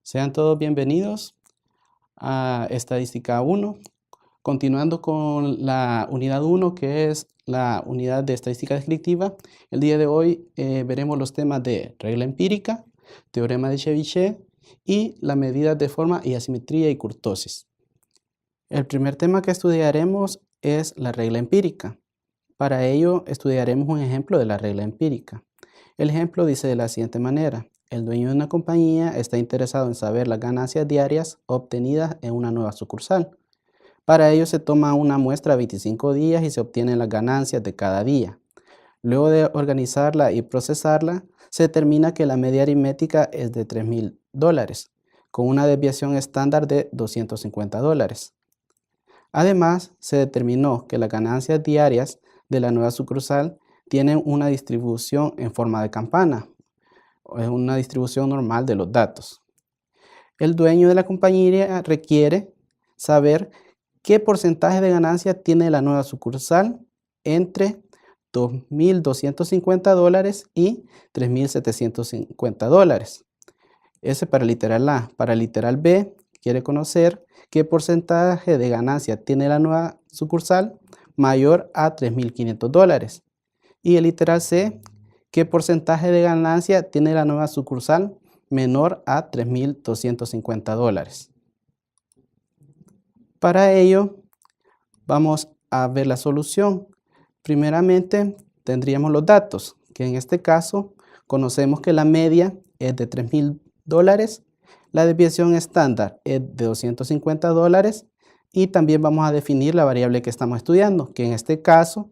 Sean todos bienvenidos a Estadística 1, continuando con la unidad 1, que es la unidad de estadística descriptiva. El día de hoy veremos los temas de regla empírica, teorema de Chebyshev y las medidas de forma y asimetría y kurtosis. El primer tema que estudiaremos es la regla empírica. Para ello estudiaremos un ejemplo de la regla empírica. El ejemplo dice de la siguiente manera: el dueño de una compañía está interesado en saber las ganancias diarias obtenidas en una nueva sucursal. Para ello se toma una muestra de 25 días y se obtienen las ganancias de cada día. Luego de organizarla y procesarla, se determina que la media aritmética es de $3,000, con una desviación estándar de $250. Además, se determinó que las ganancias diarias de la nueva sucursal tienen una distribución en forma de campana, es una distribución normal de los datos. El dueño de la compañía requiere saber qué porcentaje de ganancia tiene la nueva sucursal entre $2,250 y $3,750. Ese para el literal A. Para el literal B, quiere conocer qué porcentaje de ganancia tiene la nueva sucursal mayor a $3,500. Y el literal C, qué porcentaje de ganancia tiene la nueva sucursal menor a $3,250. Para ello, vamos a ver la solución. Primeramente, tendríamos los datos, que en este caso conocemos que la media es de $3,000, la desviación estándar es de $250 y también vamos a definir la variable que estamos estudiando, que en este caso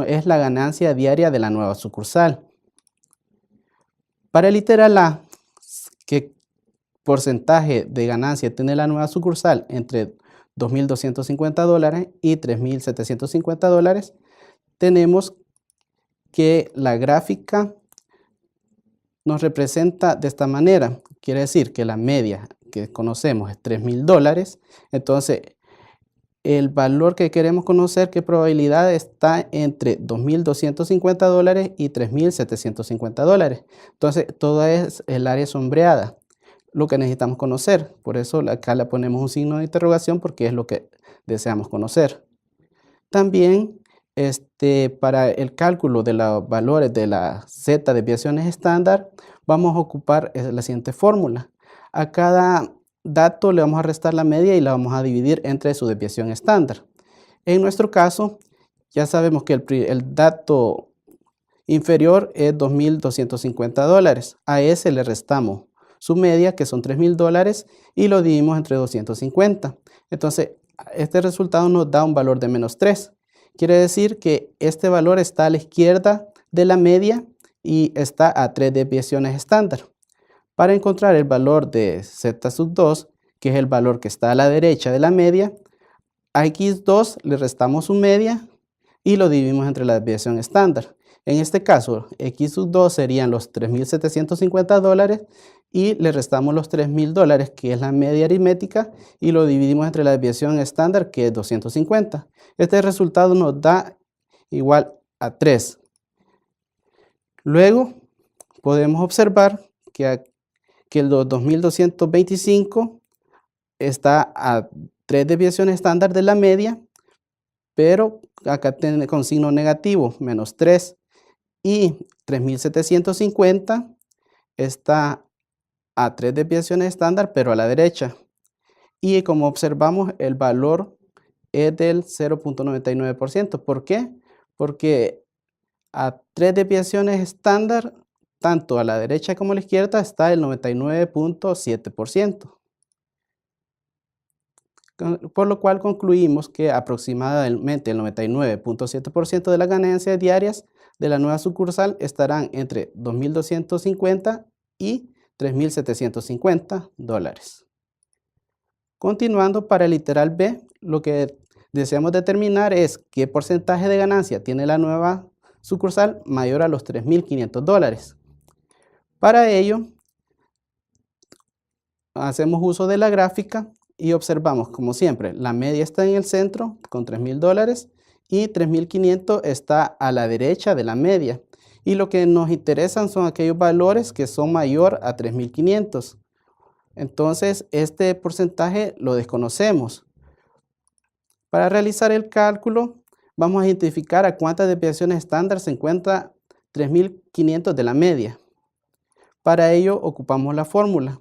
es la ganancia diaria de la nueva sucursal. Para el literal A, ¿qué porcentaje de ganancia tiene la nueva sucursal entre $2,250 y $3,750? Tenemos que la gráfica nos representa de esta manera. Quiere decir que la media que conocemos es $3,000. Entonces, el valor que queremos conocer, qué probabilidad está entre $2,250 y $3,750. Entonces, toda es el área sombreada, lo que necesitamos conocer. Por eso acá le ponemos un signo de interrogación, porque es lo que deseamos conocer. También para el cálculo de los valores de las z desviaciones estándar, vamos a ocupar la siguiente fórmula. A cada dato le vamos a restar la media y la vamos a dividir entre su desviación estándar. En nuestro caso, ya sabemos que el dato inferior es $2,250. A ese le restamos su media, que son $3,000, y lo dividimos entre 250. Entonces, este resultado nos da un valor de -3. Quiere decir que este valor está a la izquierda de la media y está a 3 desviaciones estándar. Para encontrar el valor de z2, que es el valor que está a la derecha de la media, a x2 le restamos su media y lo dividimos entre la desviación estándar. En este caso, x2 serían los $3,750 y le restamos los $3,000, que es la media aritmética, y lo dividimos entre la desviación estándar, que es 250. Este resultado nos da igual a 3. Luego, podemos observar que el 2,225 está a 3 desviaciones estándar de la media, pero acá tiene con signo negativo, -3. Y 3,750 está a 3 desviaciones estándar, pero a la derecha. Y como observamos, el valor es del 0,99%. ¿Por qué? Porque a 3 desviaciones estándar, tanto a la derecha como a la izquierda, está el 99,7%. Por lo cual concluimos que aproximadamente el 99,7% de las ganancias diarias de la nueva sucursal estarán entre $2,250 y $3,750. Continuando, para el literal B, lo que deseamos determinar es qué porcentaje de ganancia tiene la nueva sucursal mayor a los $3,500. Para ello, hacemos uso de la gráfica y observamos, como siempre, la media está en el centro con $3,000 y 3,500 está a la derecha de la media. Y lo que nos interesan son aquellos valores que son mayor a 3,500. Entonces, este porcentaje lo desconocemos. Para realizar el cálculo, vamos a identificar a cuántas desviaciones estándar se encuentra 3500 de la media. Para ello, ocupamos la fórmula.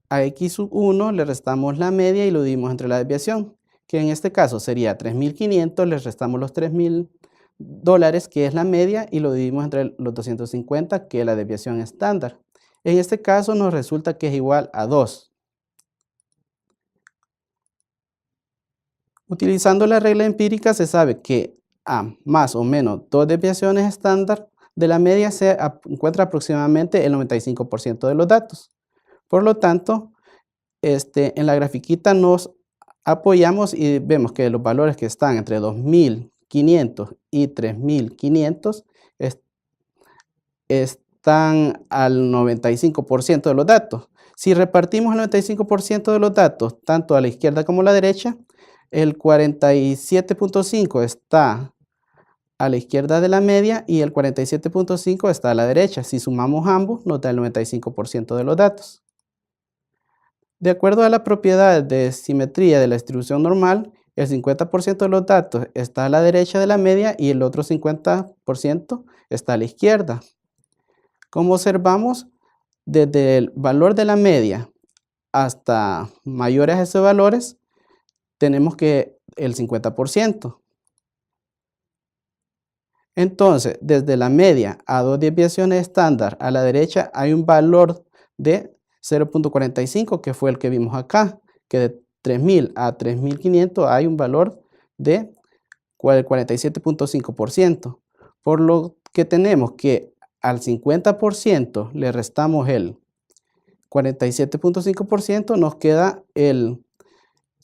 A x1 le restamos la media y lo dividimos entre la desviación, que en este caso sería 3500, le restamos los $3000, que es la media, y lo dividimos entre los 250, que es la desviación estándar. En este caso nos resulta que es igual a 2. Utilizando la regla empírica se sabe que a más o menos 2 desviaciones estándar de la media se encuentra aproximadamente el 95% de los datos. Por lo tanto, en la grafiquita nos apoyamos y vemos que los valores que están entre 2500 y 3500 están al 95% de los datos. Si repartimos el 95% de los datos tanto a la izquierda como a la derecha, el 47.5 está a la izquierda de la media y el 47.5 está a la derecha. Si sumamos ambos, nos da el 95% de los datos. De acuerdo a la propiedad de simetría de la distribución normal, el 50% de los datos está a la derecha de la media y el otro 50% está a la izquierda. Como observamos, desde el valor de la media hasta mayores a esos valores, tenemos que el 50%. Entonces, desde la media a 2 desviaciones estándar a la derecha hay un valor de 0.45, que fue el que vimos acá, que de 3000 a 3500 hay un valor de 47.5%. Por lo que tenemos que al 50% le restamos el 47.5%, nos queda el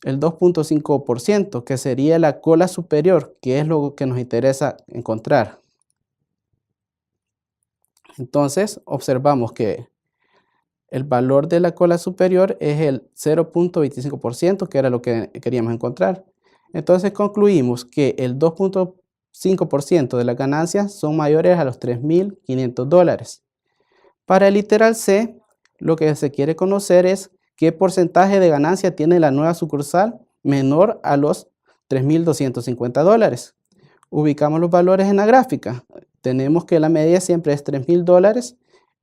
2.5%, que sería la cola superior, que es lo que nos interesa encontrar. Entonces, observamos que el valor de la cola superior es el 0.25%, que era lo que queríamos encontrar. Entonces, concluimos que el 2.5% de las ganancias son mayores a los $3500. Para el literal C, lo que se quiere conocer es qué porcentaje de ganancia tiene la nueva sucursal menor a los $3250. Ubicamos los valores en la gráfica. Tenemos que la media siempre es $3000.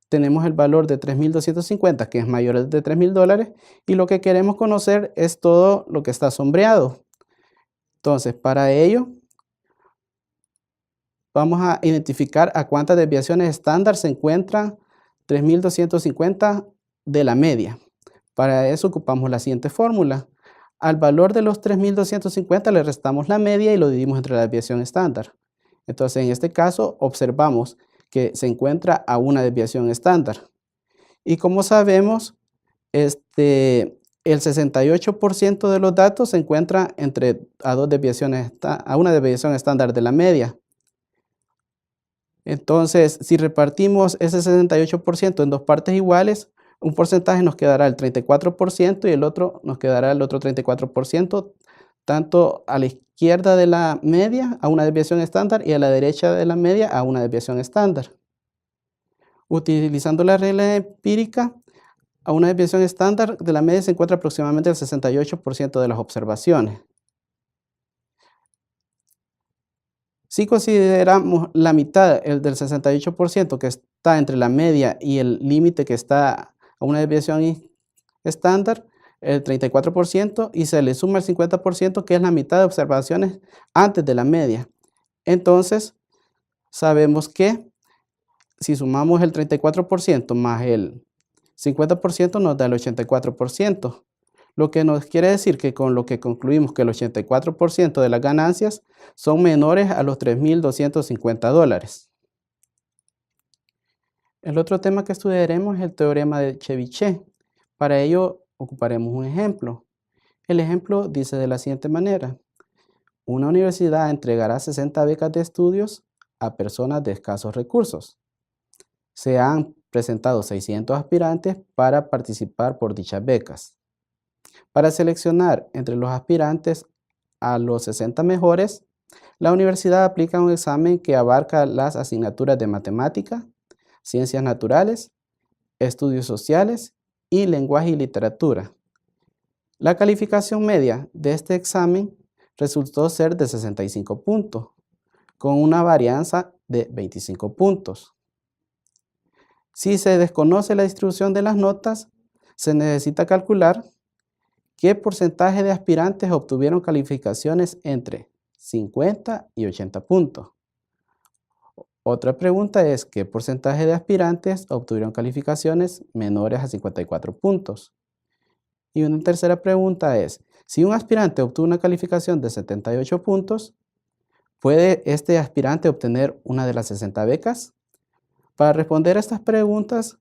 Tenemos el valor de 3250, que es mayor de $3000, y lo que queremos conocer es todo lo que está sombreado. Entonces, para ello, vamos a identificar a cuántas desviaciones estándar se encuentran 3250 de la media. Para eso ocupamos la siguiente fórmula. Al valor de los 3250 le restamos la media y lo dividimos entre la desviación estándar. Entonces, en este caso, observamos que se encuentra a una desviación estándar. Y como sabemos, el 68% de los datos se encuentra a una desviación estándar de la media. Entonces, si repartimos ese 68% en dos partes iguales, un porcentaje nos quedará el 34% y el otro nos quedará el otro 34%, tanto a la izquierda de la media a una desviación estándar y a la derecha de la media a una desviación estándar. Utilizando la regla empírica, a una desviación estándar de la media se encuentra aproximadamente el 68% de las observaciones. Si consideramos la mitad, el del 68%, que está entre la media y el límite que está a una desviación estándar, el 34%, y se le suma el 50%, que es la mitad de observaciones antes de la media. Entonces, sabemos que si sumamos el 34% más el 50% nos da el 84%. Lo que nos quiere decir que con lo que concluimos que el 84% de las ganancias son menores a los $3250. El otro tema que estudiaremos es el teorema de Chebyshev. Para ello ocuparemos un ejemplo. El ejemplo dice de la siguiente manera. Una universidad entregará 60 becas de estudios a personas de escasos recursos. Se han presentado 600 aspirantes para participar por dichas becas. Para seleccionar entre los aspirantes a los 60 mejores, la universidad aplica un examen que abarca las asignaturas de matemática, ciencias naturales, estudios sociales y lenguaje y literatura. La calificación media de este examen resultó ser de 65 puntos, con una varianza de 25 puntos. Si se desconoce la distribución de las notas, se necesita calcular qué porcentaje de aspirantes obtuvieron calificaciones entre 50 y 80 puntos. Otra pregunta es, ¿qué porcentaje de aspirantes obtuvieron calificaciones menores a 54 puntos? Y una tercera pregunta es, si un aspirante obtuvo una calificación de 78 puntos, ¿puede este aspirante obtener una de las 60 becas? Para responder a estas preguntas,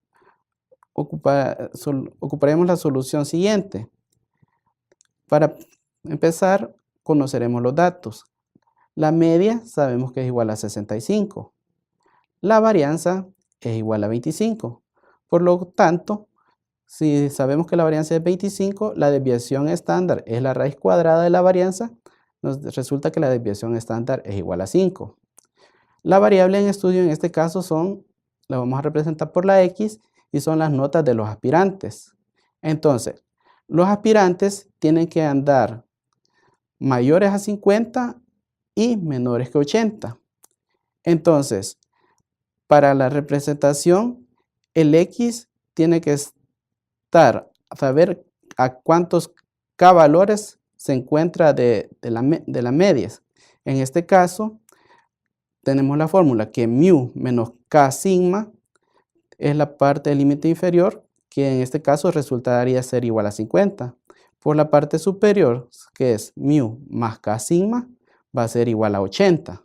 ocuparemos la solución siguiente. Para empezar, conoceremos los datos. La media sabemos que es igual a 65. La varianza es igual a 25. Por lo tanto, si sabemos que la varianza es 25, la desviación estándar es la raíz cuadrada de la varianza, nos resulta que la desviación estándar es igual a 5. La variable en estudio en este caso la vamos a representar por la X y son las notas de los aspirantes. Entonces, los aspirantes tienen que andar mayores a 50 y menores que 80. Entonces, para la representación, el X tiene que saber a cuántos K valores se encuentra de la media. En este caso, tenemos la fórmula que mu menos K sigma es la parte del límite inferior, que en este caso resultaría ser igual a 50. Por la parte superior, que es mu más K sigma, va a ser igual a 80.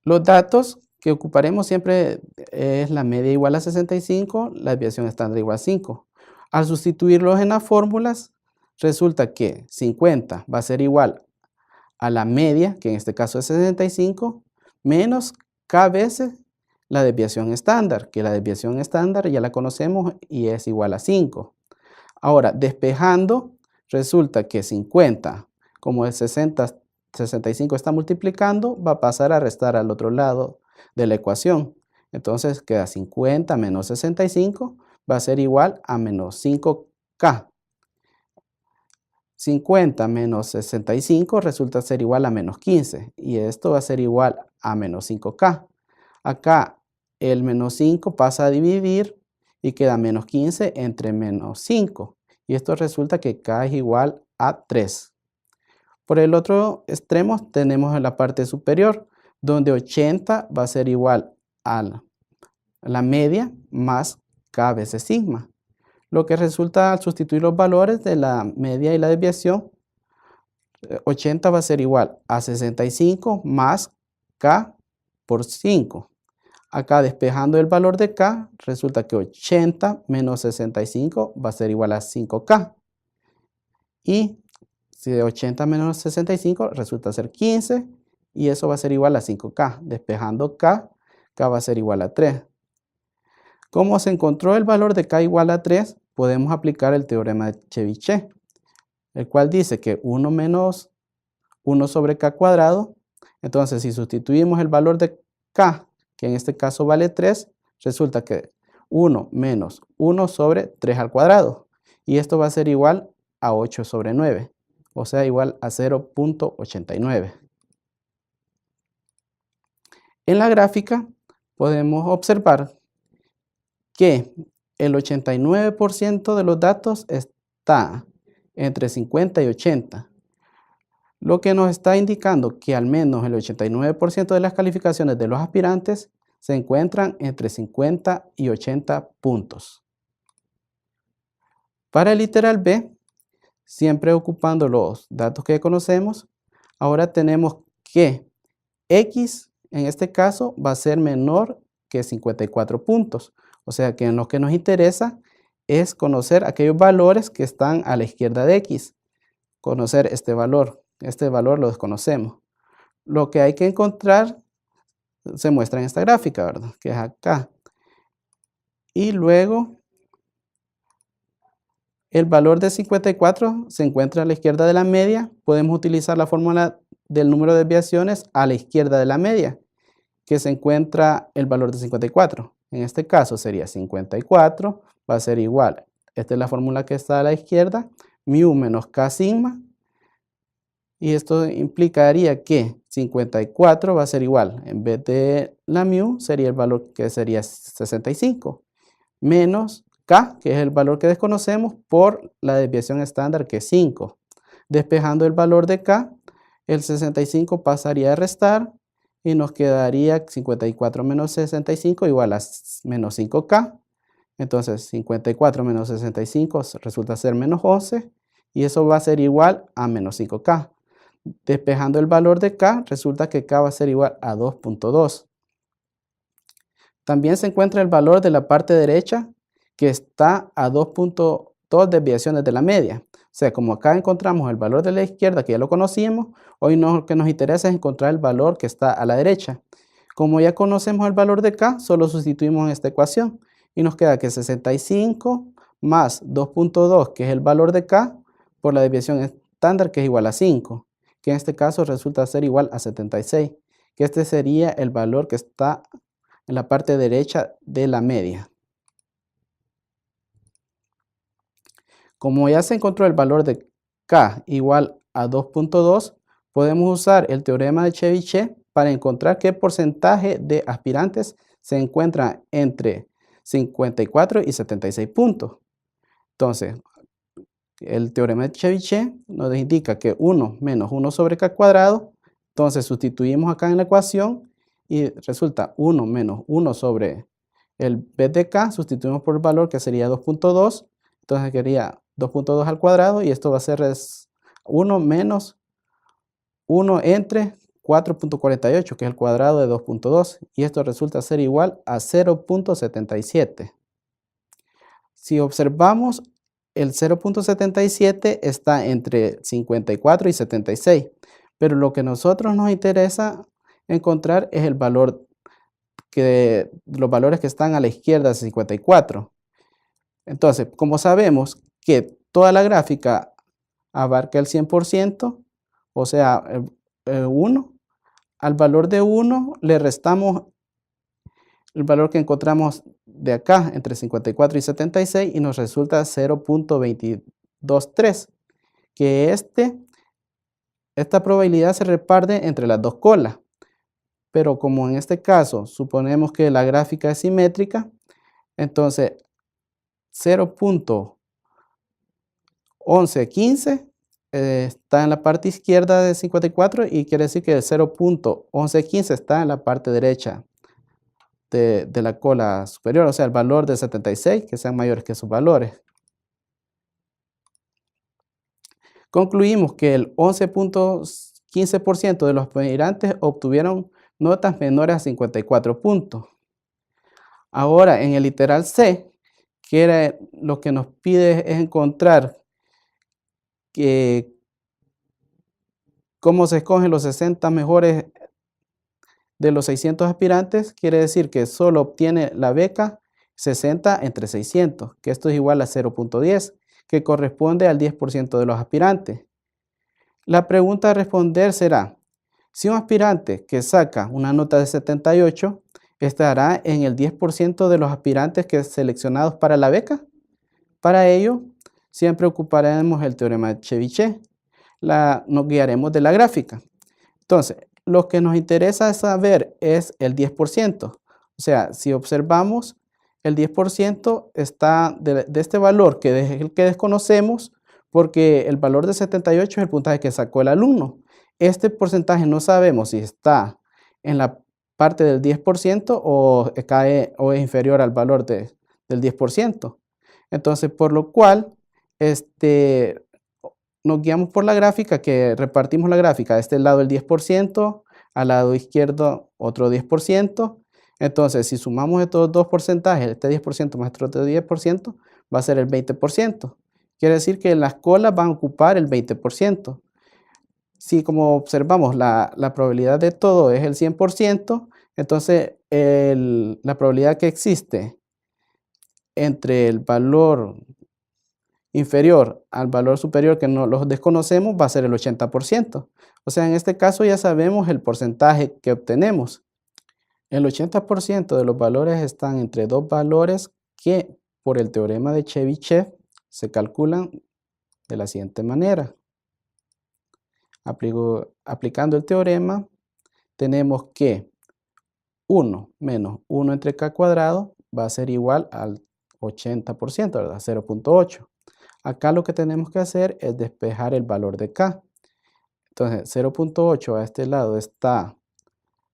Los datos que ocuparemos siempre es la media igual a 65, la desviación estándar igual a 5. Al sustituirlos en las fórmulas, resulta que 50 va a ser igual a la media, que en este caso es 65, menos K veces la desviación estándar, que la desviación estándar ya la conocemos y es igual a 5. Ahora, despejando, resulta que 50, como el 65 está multiplicando, va a pasar a restar al otro lado de la ecuación. Entonces queda 50 menos 65 va a ser igual a menos 5K. 50 menos 65 resulta ser igual a menos 15 y esto va a ser igual a menos 5K. Acá el menos 5 pasa a dividir y queda menos 15 entre menos 5 y esto resulta que K es igual a 3. Por el otro extremo tenemos en la parte superior donde 80 va a ser igual a la media más K veces sigma. Lo que resulta al sustituir los valores de la media y la desviación, 80 va a ser igual a 65 más K por 5. Acá despejando el valor de K, resulta que 80 menos 65 va a ser igual a 5K. Y si de 80 menos 65 resulta ser 15 y eso va a ser igual a 5K. Despejando K, K va a ser igual a 3. Como se encontró el valor de K igual a 3, podemos aplicar el teorema de Chebyshev, el cual dice que 1 menos 1 sobre K cuadrado. Entonces, si sustituimos el valor de K, que en este caso vale 3, resulta que 1 menos 1 sobre 3 al cuadrado. Y esto va a ser igual a 8 sobre 9, o sea, igual a 0.89. En la gráfica podemos observar que el 89% de los datos está entre 50 y 80, lo que nos está indicando que al menos el 89% de las calificaciones de los aspirantes se encuentran entre 50 y 80 puntos. Para el literal B, siempre ocupando los datos que conocemos, ahora tenemos que X en este caso va a ser menor que 54 puntos. O sea que en lo que nos interesa es conocer aquellos valores que están a la izquierda de X. Conocer este valor lo desconocemos. Lo que hay que encontrar se muestra en esta gráfica, ¿verdad? Que es acá. Y luego el valor de 54 se encuentra a la izquierda de la media. Podemos utilizar la fórmula del número de desviaciones a la izquierda de la media, que se encuentra el valor de 54. en este caso sería 54, va a ser igual, esta es la fórmula que está a la izquierda, mu menos K sigma, y esto implicaría que 54 va a ser igual, en vez de la mu, sería el valor que sería 65, menos K, que es el valor que desconocemos, por la desviación estándar, que es 5. Despejando el valor de K, el 65 pasaría a restar, y nos quedaría 54 menos 65 igual a menos 5K. Entonces 54 menos 65 resulta ser menos 11, y eso va a ser igual a menos 5K. Despejando el valor de K, resulta que K va a ser igual a 2.2. También se encuentra el valor de la parte derecha, que está a 2.2 desviaciones de la media. O sea, como acá encontramos el valor de la izquierda, que ya lo conocíamos, hoy lo que nos interesa es encontrar el valor que está a la derecha. Como ya conocemos el valor de K, solo sustituimos en esta ecuación y nos queda que 65 más 2.2, que es el valor de K, por la desviación estándar, que es igual a 5, que en este caso resulta ser igual a 76, que este sería el valor que está en la parte derecha de la media. Como ya se encontró el valor de K igual a 2.2, podemos usar el teorema de Chebyshev para encontrar qué porcentaje de aspirantes se encuentra entre 54 y 76 puntos. Entonces, el teorema de Chebyshev nos indica que 1 menos 1 sobre K cuadrado, entonces sustituimos acá en la ecuación y resulta 1 menos 1 sobre el B de K, sustituimos por el valor que sería 2.2, entonces quedaría 2.2 al cuadrado, y esto va a ser 1 menos 1 entre 4.48, que es el cuadrado de 2.2, y esto resulta ser igual a 0.77. Si observamos, el 0.77 está entre 54 y 76, pero lo que a nosotros nos interesa encontrar es el valor los valores que están a la izquierda de 54. Entonces, como sabemos que toda la gráfica abarca el 100%, o sea, 1, al valor de 1 le restamos el valor que encontramos de acá entre 54 y 76 y nos resulta 0.223, que esta probabilidad se reparte entre las dos colas. Pero como en este caso suponemos que la gráfica es simétrica, entonces 0.1115 está en la parte izquierda de 54, y quiere decir que el 0.1115 está en la parte derecha de la cola superior, o sea, el valor de 76, que sean mayores que sus valores. Concluimos que el 11.15% de los aspirantes obtuvieron notas menores a 54 puntos. Ahora, en el literal C, que era lo que nos pide es encontrar cómo se escogen los 60 mejores de los 600 aspirantes, quiere decir que solo obtiene la beca 60 entre 600, que esto es igual a 0.10, que corresponde al 10% de los aspirantes. La pregunta a responder será, si un aspirante que saca una nota de 78 estará en el 10% de los aspirantes seleccionados para la beca. Para ello, siempre ocuparemos el teorema de Chebyshev. Nos guiaremos de la gráfica. Entonces, lo que nos interesa saber es el 10%. O sea, si observamos, el 10% está de este valor, que es el que desconocemos, porque el valor de 78 es el puntaje que sacó el alumno. Este porcentaje no sabemos si está en la parte del 10% o es inferior al valor del 10%. Entonces, por lo cual, nos guiamos por la gráfica, que repartimos la gráfica de este lado el 10%, al lado izquierdo otro 10%. Entonces, si sumamos estos dos porcentajes, este 10% más este otro 10%, va a ser el 20%. Quiere decir que las colas van a ocupar el 20%. Si, como observamos, la probabilidad de todo es el 100%, entonces la probabilidad que existe entre el valor inferior al valor superior, que no los desconocemos, va a ser el 80%. O sea, en este caso ya sabemos el porcentaje que obtenemos. El 80% de los valores están entre dos valores que por el teorema de Chebyshev se calculan de la siguiente manera. Aplicando el teorema, tenemos que 1 menos 1 entre k cuadrado va a ser igual al 80%, ¿verdad? 0.8. Acá lo que tenemos que hacer es despejar el valor de k. Entonces, 0.8 a este lado está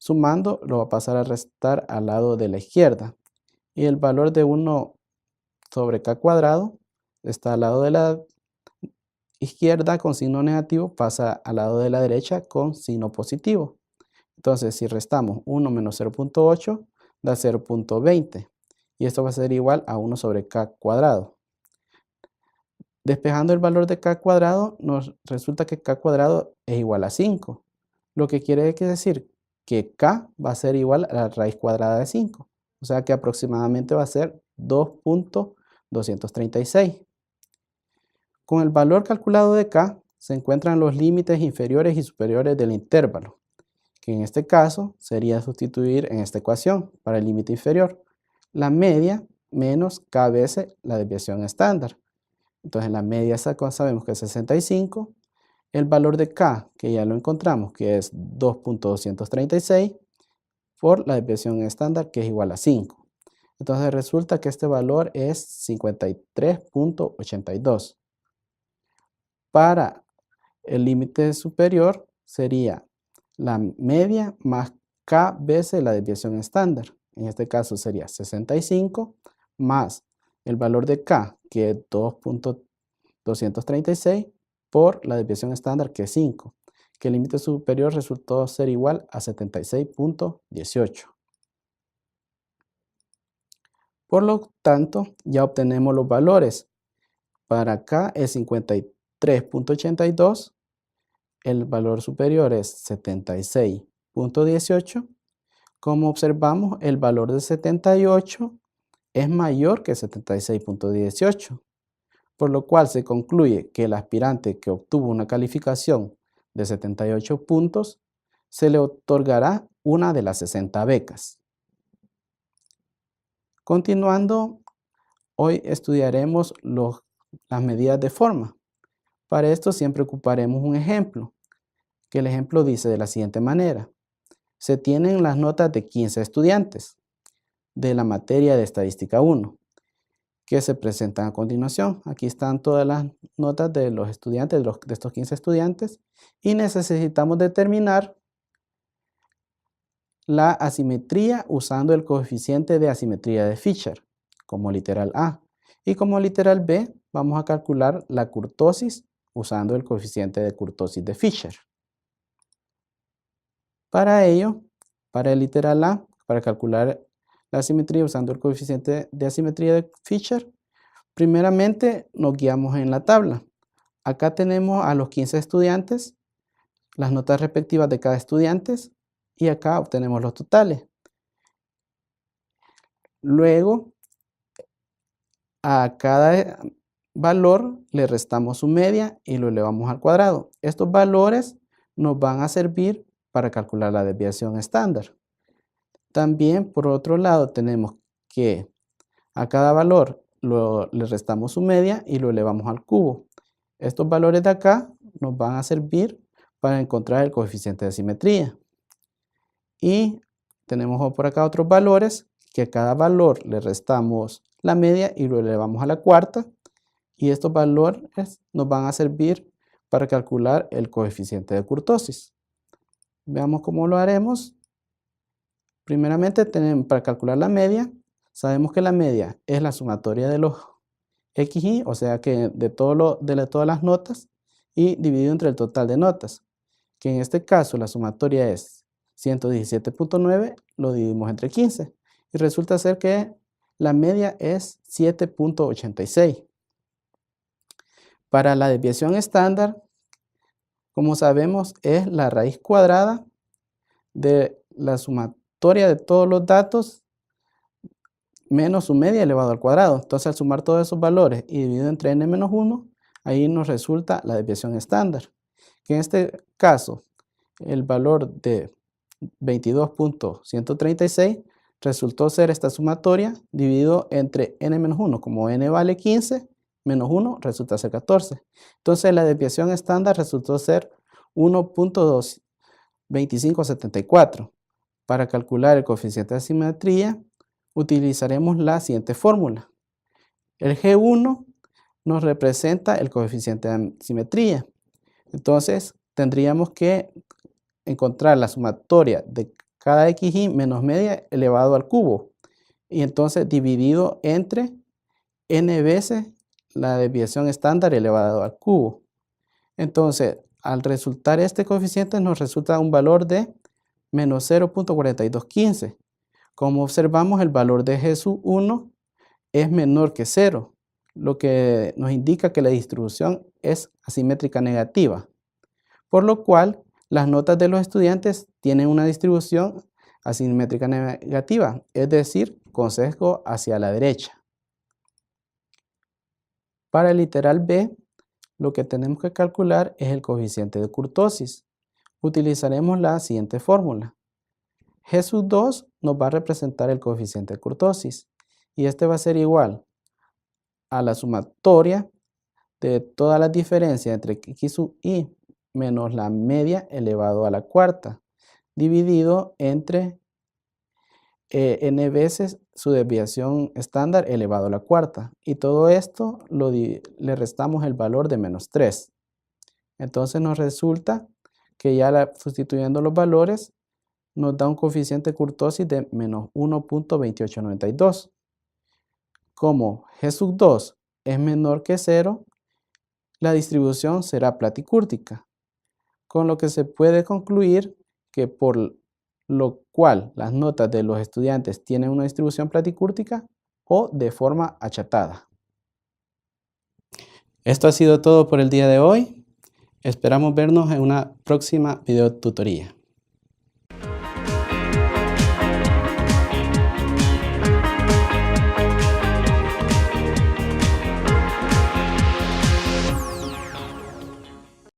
sumando, lo va a pasar a restar al lado de la izquierda. Y el valor de 1 sobre k cuadrado está al lado de la izquierda con signo negativo, pasa al lado de la derecha con signo positivo. Entonces, si restamos 1 menos 0.8, da 0.20. Y esto va a ser igual a 1 sobre k cuadrado. Despejando el valor de k cuadrado, nos resulta que k cuadrado es igual a 5. Lo que quiere decir que k va a ser igual a la raíz cuadrada de 5. O sea que aproximadamente va a ser 2.236. Con el valor calculado de k se encuentran los límites inferiores y superiores del intervalo, que en este caso sería sustituir en esta ecuación para el límite inferior la media menos k veces la desviación estándar. Entonces la media sabemos que es 65, el valor de k que ya lo encontramos que es 2.236 por la desviación estándar que es igual a 5. Entonces resulta que este valor es 53.82. Para el límite superior sería la media más k veces la desviación estándar. En este caso sería 65 más el valor de k, que es 2.236, por la desviación estándar, que es 5, que el límite superior resultó ser igual a 76.18. Por lo tanto, ya obtenemos los valores. Para k es 53.82, el valor superior es 76.18. Como observamos, el valor de 78 es mayor que 76.18, por lo cual se concluye que el aspirante que obtuvo una calificación de 78 puntos se le otorgará una de las 60 becas. Continuando, hoy estudiaremos las medidas de forma. Para esto siempre ocuparemos un ejemplo, que el ejemplo dice de la siguiente manera. Se tienen las notas de 15 estudiantes de la materia de Estadística 1, que se presentan a continuación. Aquí están todas las notas de los estudiantes, de estos 15 estudiantes, y necesitamos determinar la asimetría usando el coeficiente de asimetría de Fisher, como literal A. Y como literal B, vamos a calcular la kurtosis usando el coeficiente de kurtosis de Fisher. Para ello, para el literal A, para calcular la asimetría usando el coeficiente de asimetría de Fisher, primeramente nos guiamos en la tabla. Acá tenemos a los 15 estudiantes, las notas respectivas de cada estudiante, y acá obtenemos los totales. Luego, a cada valor le restamos su media y lo elevamos al cuadrado. Estos valores nos van a servir para calcular la desviación estándar. También, por otro lado, tenemos que a cada valor le restamos su media y lo elevamos al cubo. Estos valores de acá nos van a servir para encontrar el coeficiente de simetría. Y tenemos por acá otros valores que a cada valor le restamos la media y lo elevamos a la cuarta. Y estos valores nos van a servir para calcular el coeficiente de kurtosis. Veamos cómo lo haremos. Primeramente, para calcular la media, sabemos que la media es la sumatoria de los XY, o sea que de todas las notas, y dividido entre el total de notas, que en este caso la sumatoria es 117.9, lo dividimos entre 15, y resulta ser que la media es 7.86. Para la desviación estándar, como sabemos, es la raíz cuadrada de la sumatoria de todos los datos menos su media elevado al cuadrado. Entonces, al sumar todos esos valores y dividido entre n-1, ahí nos resulta la desviación estándar, que en este caso el valor de 22.136 resultó ser esta sumatoria dividido entre n-1. Como n vale 15, menos 1 resulta ser 14. Entonces la desviación estándar resultó ser 1.2574. Para calcular el coeficiente de simetría utilizaremos la siguiente fórmula. El G1 nos representa el coeficiente de simetría. Entonces tendríamos que encontrar la sumatoria de cada xy menos media elevado al cubo. Y entonces dividido entre n veces la desviación estándar elevado al cubo. Entonces, al resultar este coeficiente nos resulta un valor de menos 0.4215. Como observamos, el valor de G1 es menor que 0, lo que nos indica que la distribución es asimétrica negativa, por lo cual las notas de los estudiantes tienen una distribución asimétrica negativa, es decir, con sesgo hacia la derecha. Para el literal B, lo que tenemos que calcular es el coeficiente de kurtosis. Utilizaremos la siguiente fórmula. G2 nos va a representar el coeficiente de kurtosis y este va a ser igual a la sumatoria de todas las diferencias entre xy menos la media elevado a la cuarta, dividido entre n veces su desviación estándar elevado a la cuarta. Y todo esto le restamos el valor de menos 3. Entonces nos resulta que ya sustituyendo los valores nos da un coeficiente de kurtosis de menos 1.2892. Como G2 es menor que 0, la distribución será platicúrtica, con lo que se puede concluir que por lo cual las notas de los estudiantes tienen una distribución platicúrtica o de forma achatada. Esto ha sido todo por el día de hoy. Esperamos vernos en una próxima videotutoría.